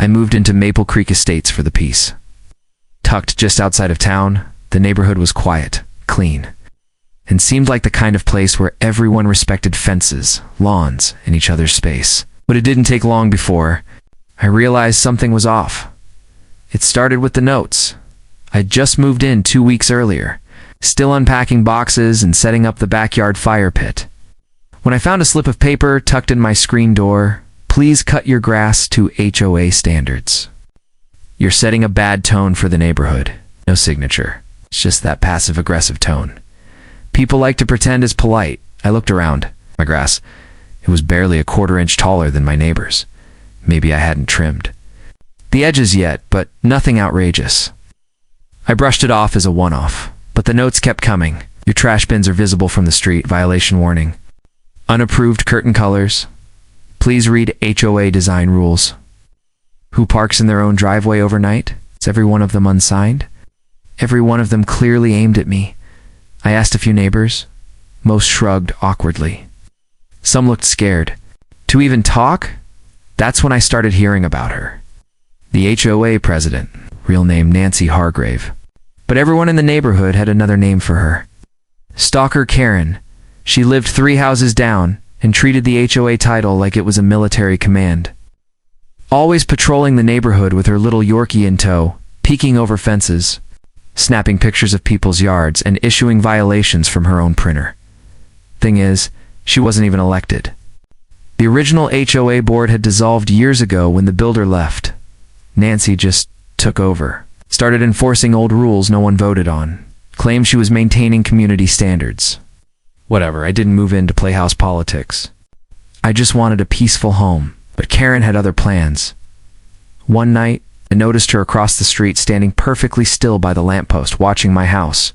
I moved into Maple Creek Estates for the peace. Tucked just outside of town, the neighborhood was quiet, clean, and seemed like the kind of place where everyone respected fences, lawns, and each other's space. But it didn't take long before I realized something was off. It started with the notes. I'd just moved in 2 weeks earlier, still unpacking boxes and setting up the backyard fire pit, when I found a slip of paper tucked in my screen door. Please cut your grass to HOA standards. You're setting a bad tone for the neighborhood. No signature. It's just that passive-aggressive tone. People like to pretend it's polite. I looked around. My grass, it was barely a quarter-inch taller than my neighbor's. Maybe I hadn't trimmed the edges yet, but nothing outrageous. I brushed it off as a one-off, but the notes kept coming. Your trash bins are visible from the street. Violation warning. Unapproved curtain colors. Please read HOA design rules. Who parks in their own driveway overnight? Is every one of them unsigned? Every one of them clearly aimed at me. I asked a few neighbors. Most shrugged awkwardly. Some looked scared. To even talk? That's when I started hearing about her. The HOA president, real name Nancy Hargrave. But everyone in the neighborhood had another name for her. Stalker Karen. She lived 3 houses down and treated the HOA title like it was a military command. Always patrolling the neighborhood with her little Yorkie in tow, peeking over fences, snapping pictures of people's yards, and issuing violations from her own printer. Thing is, she wasn't even elected. The original HOA board had dissolved years ago when the builder left. Nancy just took over, started enforcing old rules no one voted on, claimed she was maintaining community standards. Whatever, I didn't move in to play house politics. I just wanted a peaceful home, but Karen had other plans. One night, I noticed her across the street standing perfectly still by the lamppost watching my house.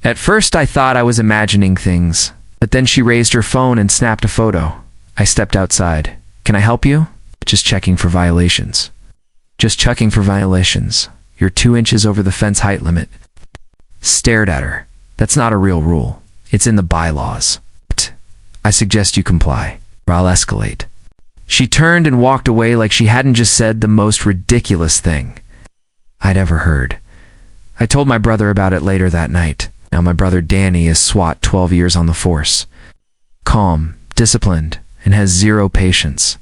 At first I thought I was imagining things, but then she raised her phone and snapped a photo. I stepped outside. Can I help you? Just checking for violations. Just checking for violations. You're 2 inches over the fence height limit. Stared at her. That's not a real rule. It's in the bylaws. I suggest you comply, or I'll escalate. She turned and walked away like she hadn't just said the most ridiculous thing I'd ever heard. I told my brother about it later that night. Now my brother Danny is SWAT, 12 years on the force. Calm, disciplined, and has zero patience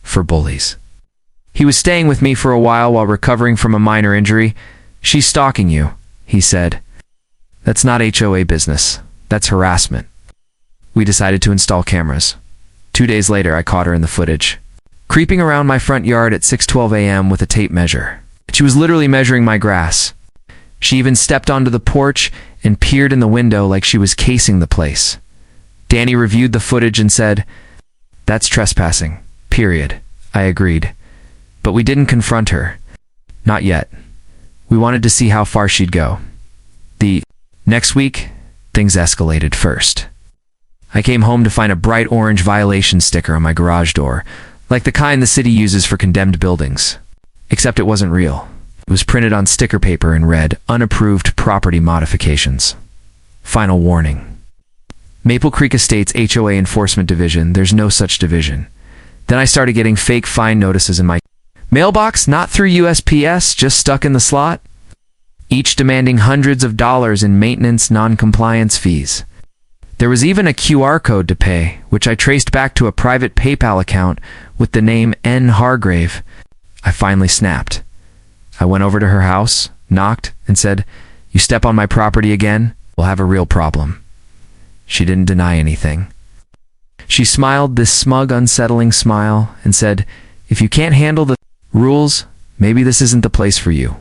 for bullies. He was staying with me for a while recovering from a minor injury. She's stalking you, he said. That's not HOA business. That's harassment. We decided to install cameras. 2 days later, I caught her in the footage, creeping around my front yard at 6:12 a.m. with a tape measure. She was literally measuring my grass. She even stepped onto the porch and peered in the window like she was casing the place. Danny reviewed the footage and said, "That's trespassing, period." I agreed. But we didn't confront her. Not yet. We wanted to see how far she'd go. The next week, things escalated first. I came home to find a bright orange violation sticker on my garage door, like the kind the city uses for condemned buildings. Except it wasn't real. It was printed on sticker paper and read, "Unapproved property modifications. Final warning. Maple Creek Estates HOA Enforcement Division, there's no such division." Then I started getting fake fine notices in my mailbox, not through USPS, just stuck in the slot, each demanding hundreds of dollars in maintenance non-compliance fees. There was even a QR code to pay, which I traced back to a private PayPal account with the name N. Hargrave. I finally snapped. I went over to her house, knocked, and said, "You step on my property again, we'll have a real problem." She didn't deny anything. She smiled this smug, unsettling smile and said, "If you can't handle the rules, maybe this isn't the place for you."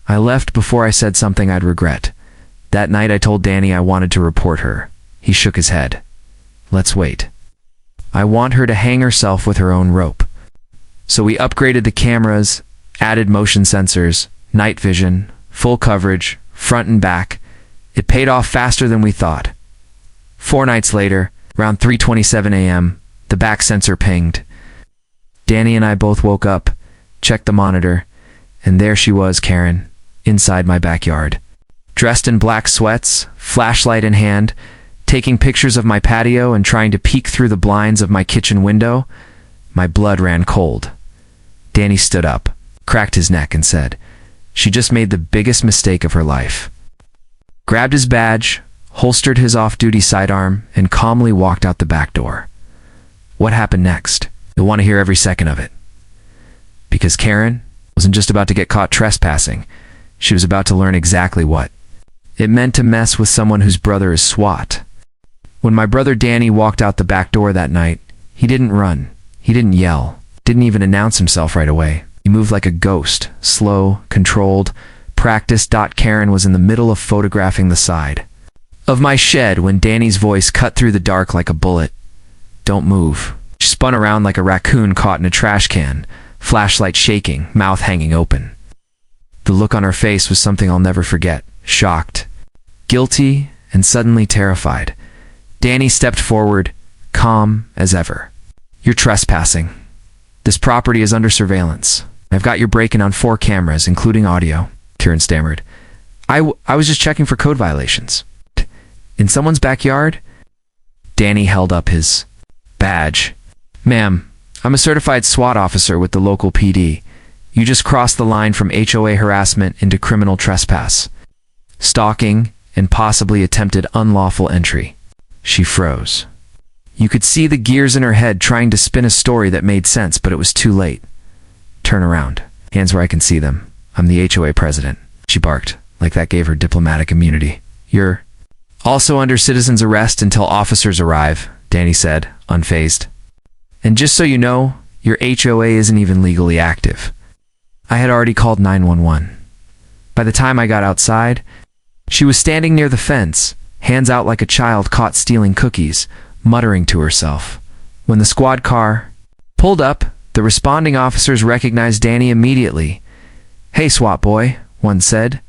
I left before I said something I'd regret. That night I told Danny I wanted to report her. He shook his head. "Let's wait. I want her to hang herself with her own rope." So we upgraded the cameras, added motion sensors, night vision, full coverage, front and back. It paid off faster than we thought. 4 nights later, around 3:27 a.m., the back sensor pinged. Danny and I both woke up, checked the monitor, and there she was, Karen, inside my backyard. Dressed in black sweats, flashlight in hand, taking pictures of my patio and trying to peek through the blinds of my kitchen window. My blood ran cold. Danny stood up, cracked his neck, and said, "She just made the biggest mistake of her life." Grabbed his badge, holstered his off-duty sidearm, and calmly walked out the back door. What happened next? You'll want to hear every second of it. Because Karen wasn't just about to get caught trespassing, she was about to learn exactly what it meant to mess with someone whose brother is SWAT. When my brother Danny walked out the back door that night, he didn't run, he didn't yell, didn't even announce himself right away. He moved like a ghost, slow, controlled, practiced. Karen was in the middle of photographing the side of my shed when Danny's voice cut through the dark like a bullet. "Don't move." She spun around like a raccoon caught in a trash can, flashlight shaking, mouth hanging open. The look on her face was something I'll never forget. Shocked, guilty, and suddenly terrified. Danny stepped forward, calm as ever. "You're trespassing. This property is under surveillance. I've got your break-in on 4 cameras, including audio," Karen stammered. I was just checking for code violations." "In someone's backyard?" Danny held up his badge. "Ma'am, I'm a certified SWAT officer with the local PD. You just crossed the line from HOA harassment into criminal trespass, stalking, and possibly attempted unlawful entry." She froze. You could see the gears in her head trying to spin a story that made sense, but it was too late. "Turn around. Hands where I can see them. I'm the HOA president," she barked, like that gave her diplomatic immunity. "You're also under citizen's arrest until officers arrive," Danny said, unfazed. "And just so you know, your HOA isn't even legally active." I had already called 911. By the time I got outside, she was standing near the fence, hands out like a child caught stealing cookies, muttering to herself. When the squad car pulled up, the responding officers recognized Danny immediately. "Hey, SWAT boy," one said.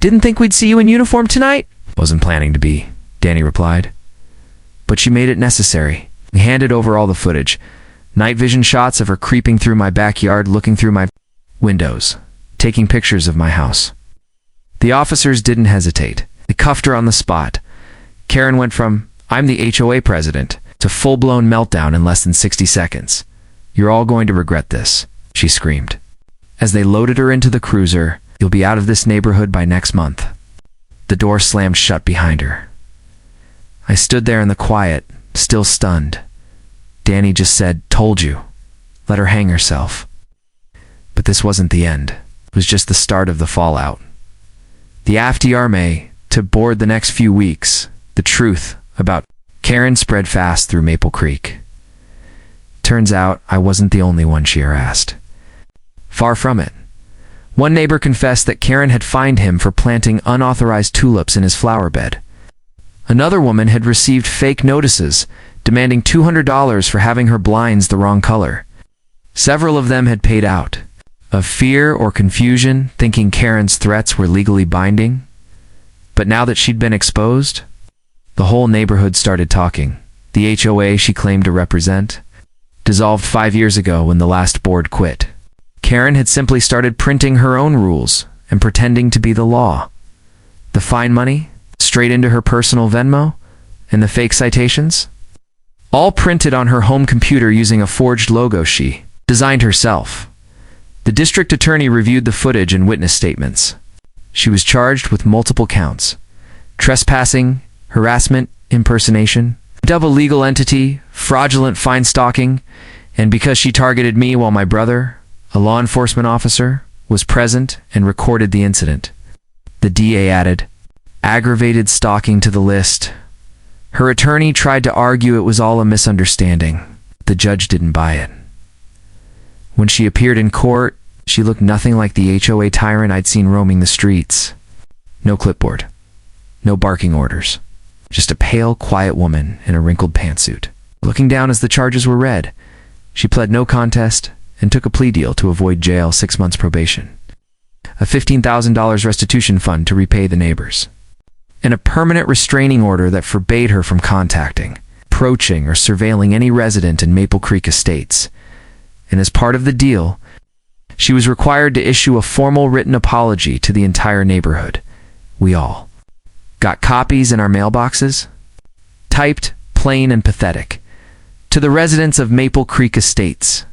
"Didn't think we'd see you in uniform tonight?" "Wasn't planning to be," Danny replied. But she made it necessary. We handed over all the footage. Night vision shots of her creeping through my backyard, looking through my windows, taking pictures of my house. The officers didn't hesitate. They cuffed her on the spot. Karen went from, "I'm the HOA president," to full-blown meltdown in less than 60 seconds. "You're all going to regret this," she screamed. As they loaded her into the cruiser, "You'll be out of this neighborhood by next month." The door slammed shut behind her. I stood there in the quiet, still stunned. Danny just said, "Told you." Let her hang herself. But this wasn't the end. It was just the start of the fallout. The aftermath to board the next few weeks. The truth about Karen spread fast through Maple Creek. Turns out I wasn't the only one she harassed. Far from it. One neighbor confessed that Karen had fined him for planting unauthorized tulips in his flower bed. Another woman had received fake notices demanding $200 for having her blinds the wrong color. Several of them had paid out. Of fear or confusion, thinking Karen's threats were legally binding. But now that she'd been exposed, the whole neighborhood started talking. The HOA she claimed to represent dissolved 5 years ago when the last board quit. Karen had simply started printing her own rules and pretending to be the law. The fine money, straight into her personal Venmo, and the fake citations, all printed on her home computer using a forged logo she designed herself. The district attorney reviewed the footage and witness statements. She was charged with multiple counts: trespassing, harassment, impersonation, double legal entity, fraudulent fine stalking, and because she targeted me while my brother, a law enforcement officer, was present and recorded the incident. The DA added aggravated stalking to the list. Her attorney tried to argue it was all a misunderstanding. The judge didn't buy it. When she appeared in court, she looked nothing like the HOA tyrant I'd seen roaming the streets. No clipboard. No barking orders. Just a pale, quiet woman in a wrinkled pantsuit. Looking down as the charges were read, she pled no contest and took a plea deal to avoid jail, 6 months probation, a $15,000 restitution fund to repay the neighbors, and a permanent restraining order that forbade her from contacting, approaching, or surveilling any resident in Maple Creek Estates. And as part of the deal, she was required to issue a formal written apology to the entire neighborhood. We all got copies in our mailboxes, typed, plain and pathetic, to the residents of Maple Creek Estates.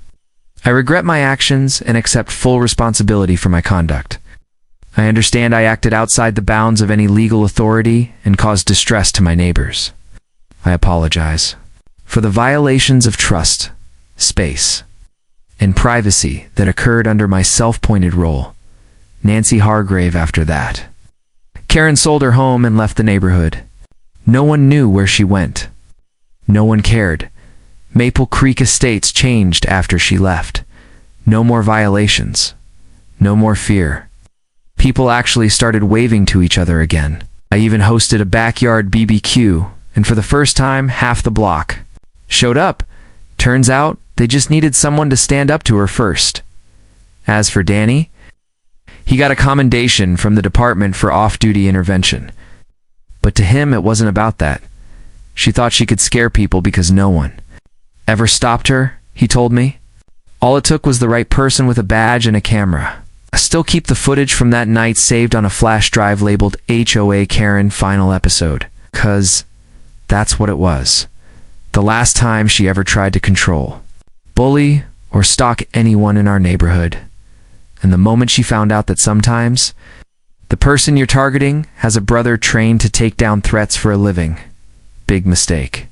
I regret my actions and accept full responsibility for my conduct. I understand I acted outside the bounds of any legal authority and caused distress to my neighbors. I apologize for the violations of trust, space, and privacy that occurred under my self-appointed role. Nancy Hargrave after that. Karen sold her home and left the neighborhood. No one knew where she went. No one cared. Maple Creek Estates changed after she left. No more violations. No more fear. People actually started waving to each other again. I even hosted a backyard BBQ, and for the first time, half the block showed up. Turns out, they just needed someone to stand up to her first. As for Danny, he got a commendation from the department for off-duty intervention. But to him, it wasn't about that. She thought she could scare people because no one ever stopped her, he told me. All it took was the right person with a badge and a camera. I still keep the footage from that night saved on a flash drive labeled HOA Karen Final Episode, 'cause that's what it was. The last time she ever tried to control, bully, or stalk anyone in our neighborhood. And the moment she found out that sometimes the person you're targeting has a brother trained to take down threats for a living. Big mistake.